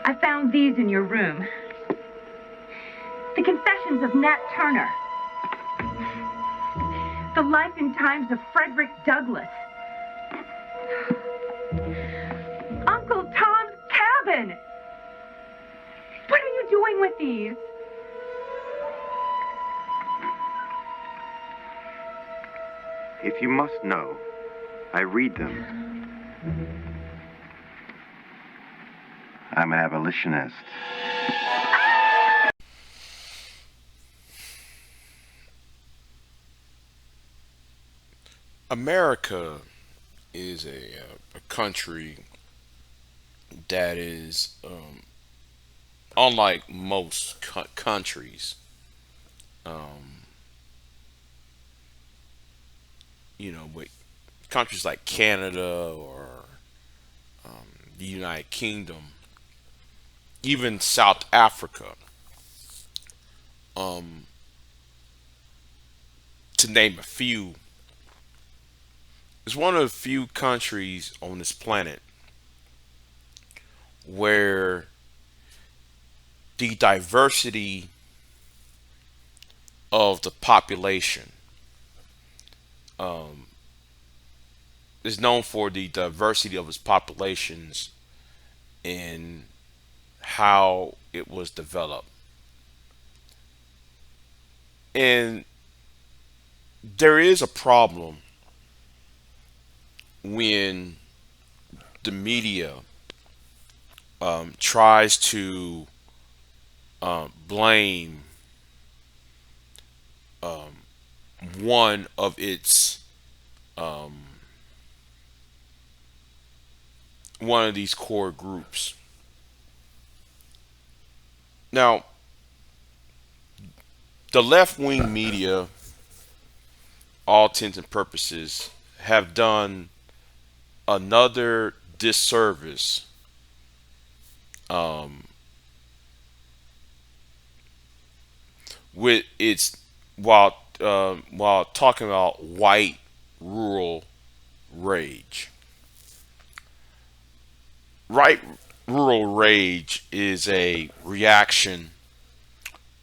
I found these in your room. The Confessions of Nat Turner. The Life and Times of Frederick Douglass. Uncle Tom's Cabin. What are you doing with these? If you must know, I read them. I'm an abolitionist. America is a country that is unlike most countries. With countries like Canada or the United Kingdom, even South Africa, to name a few, is one of the few countries on this planet where the diversity of the population is known for the diversity of its populations and how it was developed. And there is a problem when the media tries to blame one of its one of these core groups. Now, the left-wing media, all intents and purposes, have done another disservice with its while talking about white rural rage. Right, rural rage is a reaction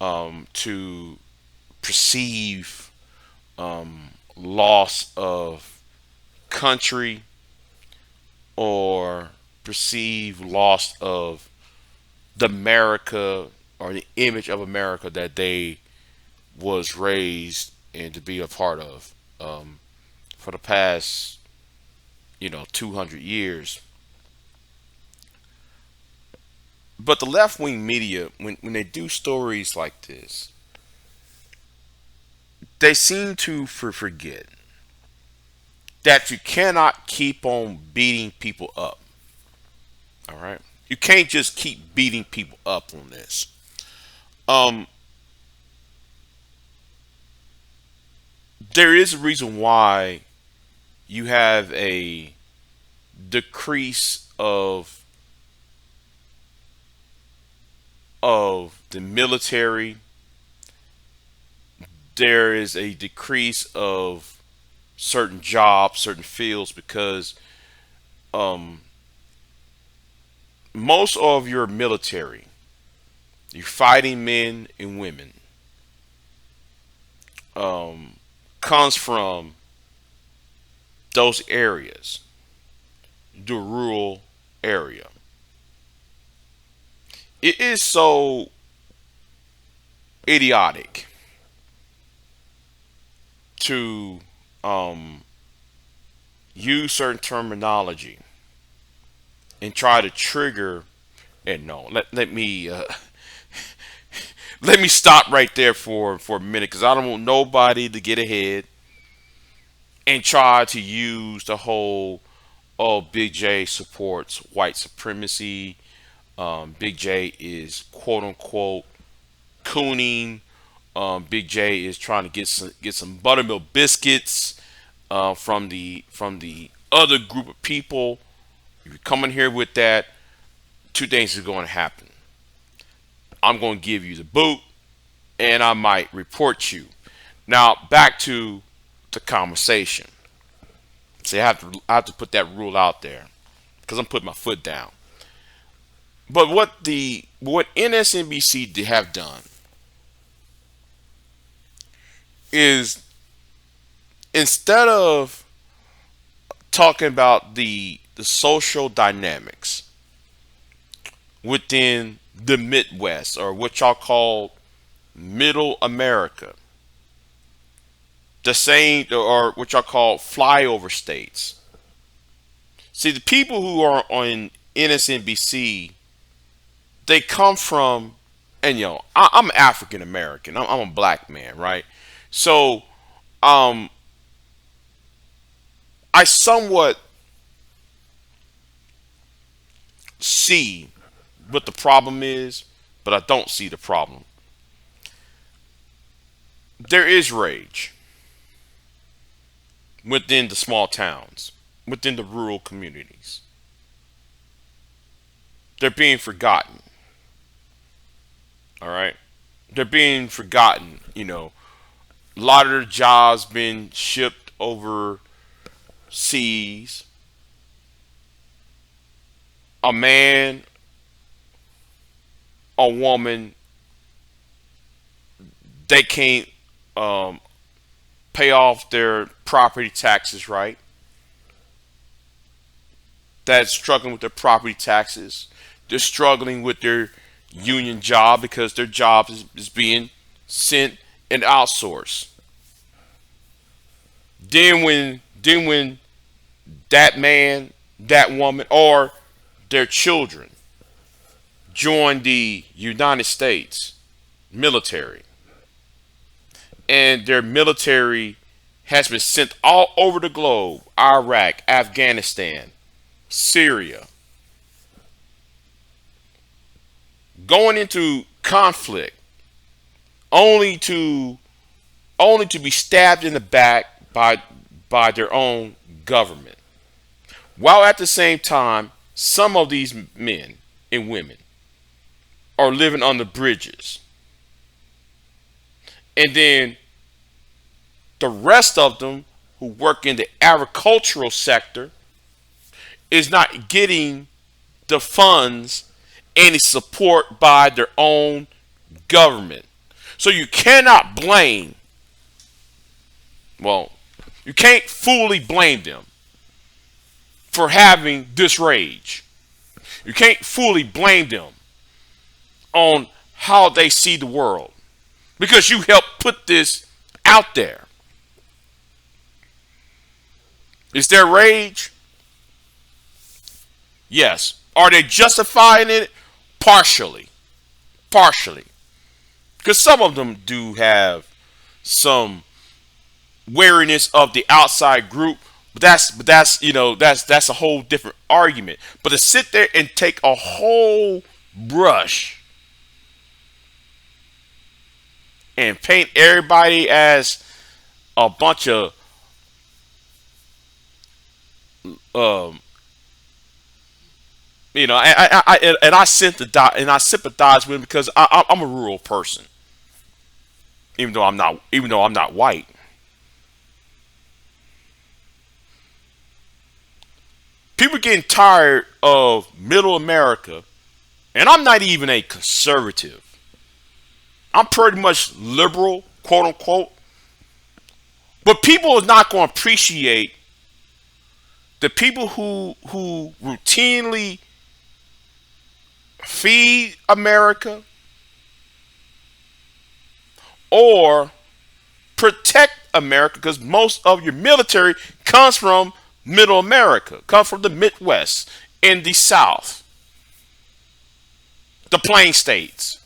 to perceive loss of country or perceived loss of the America or the image of America that they was raised and to be a part of for the past 200 years. But the left-wing media, when they do stories like this, they seem to forget that you cannot keep on beating people up. All right, you can't just keep beating people up on this. Um, there is a reason why you have a decrease of the military. There is a decrease of certain jobs, certain fields, because um, most of your military, your fighting men and women, comes from those areas, the rural area. It is so idiotic to use certain terminology and try to trigger. And no, let me let me stop right there for a minute, because I don't want nobody to get ahead and try to use the whole, oh, Big J supports white supremacy. Big J is quote unquote cooning. Big J is trying to get some buttermilk biscuits from the other group of people. If you come in here with that, two things are going to happen. I'm going to give you the boot, and I might report you. Now back to the conversation. See, I have to put that rule out there because I'm putting my foot down. But what MSNBC have done is, instead of talking about the social dynamics within the Midwest, or what y'all call Middle America, the same, or what y'all call flyover states. See, the people who are on MSNBC, they come from, and I'm African American. I'm a black man, right? So, I somewhat see what the problem is, but I don't see the problem. There is rage within the small towns, within the rural communities. They're being forgotten. All right? They're being forgotten. A lot of their jobs been shipped overseas. A man, a woman, they can't pay off their property taxes, right? That's struggling with their property taxes. They're struggling with their union job because their job is being sent and outsourced. Then when that man, that woman, or their children join the United States military, and their military has been sent all over the globe: Iraq, Afghanistan, Syria, going into conflict, only to be stabbed in the back by their own government, while at the same time some of these men and women are living on the bridges, and then the rest of them who work in the agricultural sector is not getting the funds, any support by their own government. So you cannot blame, you can't fully blame them for having this rage. You can't fully blame them on how they see the world, because you helped put this out there. Is there rage? Yes. Are they justifying it? Partially. Because some of them do have some wariness of the outside group, but that's a whole different argument. But to sit there and take a whole brush and paint everybody as a bunch of I sympathize with him, because I'm a rural person, even though I'm not white. People are getting tired of middle America, and I'm not even a conservative. I'm pretty much liberal, quote unquote. But people are not going to appreciate the people who routinely feed America or protect America, because most of your military comes from middle America, comes from the Midwest and the South, the Plain States.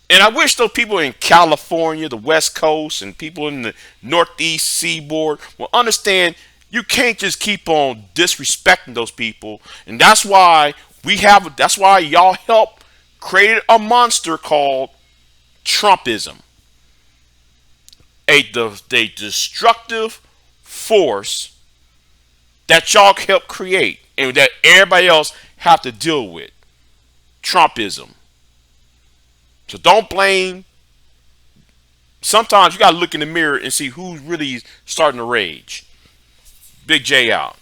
And I wish those people in California, the West Coast, and people in the Northeast Seaboard will understand you can't just keep on disrespecting those people. And that's why y'all helped create a monster called Trumpism. A destructive force that y'all helped create and that everybody else have to deal with. Trumpism. So don't blame sometimes you gotta look in the mirror and see who's really starting to rage. Big J out.